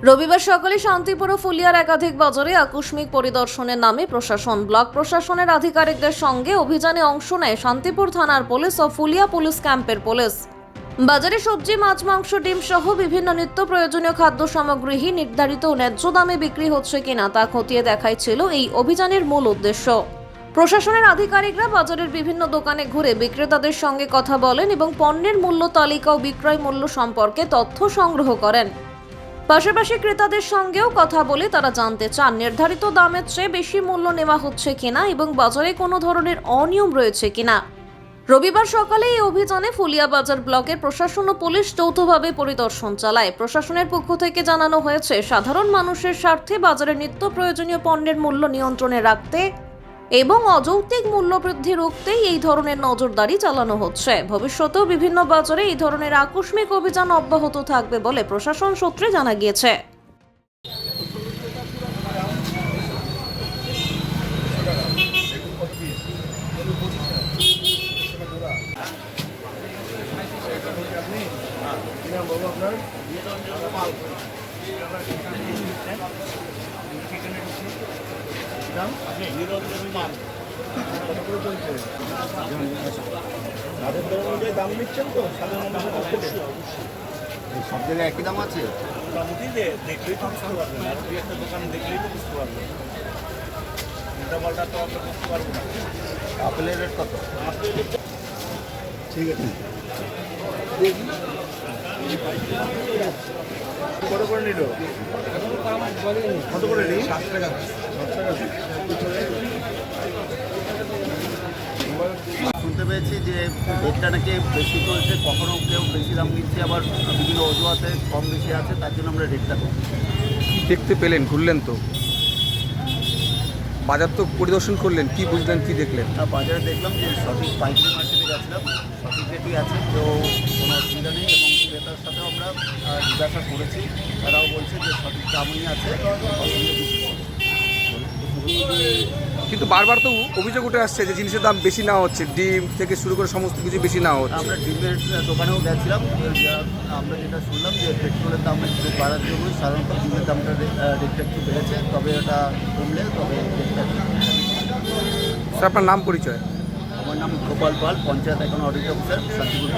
রবিবার সকালে শান্তিপুর ও ফুলিয়ার একাধিক বাজারে আকস্মিক পরিদর্শনের নামে প্রশাসন ব্লক প্রশাসনের আধিকারিকদের সঙ্গে অভিযানে অংশ নেয় শান্তিপুর থানার পুলিশ ও ফুলিয়া পুলিশ ক্যাম্পের পুলিশ। বাজারে সবজি, মাছ, মাংস, ডিম সহ বিভিন্ন নিত্য প্রয়োজনীয় খাদ্য সামগ্রী নির্ধারিত ন্যায্য দামে বিক্রি হচ্ছে কিনা তা খতিয়ে দেখাই ছিল এই অভিযানের মূল উদ্দেশ্য। প্রশাসনের আধিকারিকরা বাজারের বিভিন্ন দোকানে ঘুরে বিক্রেতাদের সঙ্গে কথা বলেন এবং পণ্যের মূল্য তালিকা ও বিক্রয় মূল্য সম্পর্কে তথ্য সংগ্রহ করেন। পাশাপাশি ক্রেতাদের সঙ্গেও কথা বলে তারা জানতে চান নির্ধারিত দামের চেয়ে বেশি মূল্য নেওয়া হচ্ছে কিনা এবং বাজারে কোনো ধরনের অনিয়ম রয়েছে কিনা। রবিবার সকালে এই অভিযানে ফুলিয়া বাজার ব্লকের প্রশাসন ও পুলিশ যৌথভাবে পরিদর্শন চালায়। প্রশাসনের পক্ষ থেকে জানানো হয়েছে, সাধারণ মানুষের স্বার্থে বাজারে নিত্য প্রয়োজনীয় পণ্যের মূল্য নিয়ন্ত্রণে রাখতে এবং অযৌক্তিক মূল্য বৃদ্ধি রুখতেই এই ধরনের নজরদারি চালানো হচ্ছে। ভবিষ্যতেও বিভিন্ন বাজারে এই ধরনের আকস্মিক অভিযান অব্যাহত থাকবে বলে প্রশাসন সূত্রে জানা গিয়েছে। দাম নিচ্ছেন তো সব জায়গায় একই দাম আছে। মোটামুটি দেখলেই তো বুঝতে পারবেন, আর দুই একটা দোকান দেখলেই তো বুঝতে পারবেন। উল্টাপাল্টা তো আমরা বুঝতে পারবো না। আপেলের রেট কত? আপেলের ঠিক আছে, কত করে নিল? কত করে নিই? 7 টাকা। শুনতে পেয়েছি যে রেটটা নাকি বেশি চলছে, কখনো কেউ বেশি দাম নিচ্ছে, আবার বিভিন্ন অজুহাতে কম বেশি আছে, তার জন্য আমরা রেটটা করি। দেখতে পেলেন, ঘুরলেন তো বাজার, তো পরিদর্শন করলেন, কি বুঝলেন, কি দেখলেন? বাজারে দেখলাম যে সঠিক পাইকারি মার্কেটে গেছিলাম, সঠিক রেটই আছে, তো কোনো অসুবিধা নেই। এবং ক্রেতার সাথেও আমরা জিজ্ঞাসা করেছি, তারাও বলছে যে সঠিক দামই আছে। কিন্তু বারবার তো অভিযোগ উঠে আসছে যে জিনিসের দাম বেশি নেওয়া হচ্ছে, ডিম থেকে শুরু করে সমস্ত কিছু বেশি নেওয়া হচ্ছে। আমরা ডিমের দোকানেও গেছিলাম, আমরা যেটা শুনলাম যে পেট্রোলের দাম একটু বাড়ার জন্য সাধারণত ডিমের দামটা রেটটা একটু বেড়েছে, তবে ওটা কমলে তবে রেটটা। স্যার, আপনার নাম পরিচয়? আমার নাম গোপাল পাল, পঞ্চায়েত এখন অডিট অফিসার, শান্তিপুর।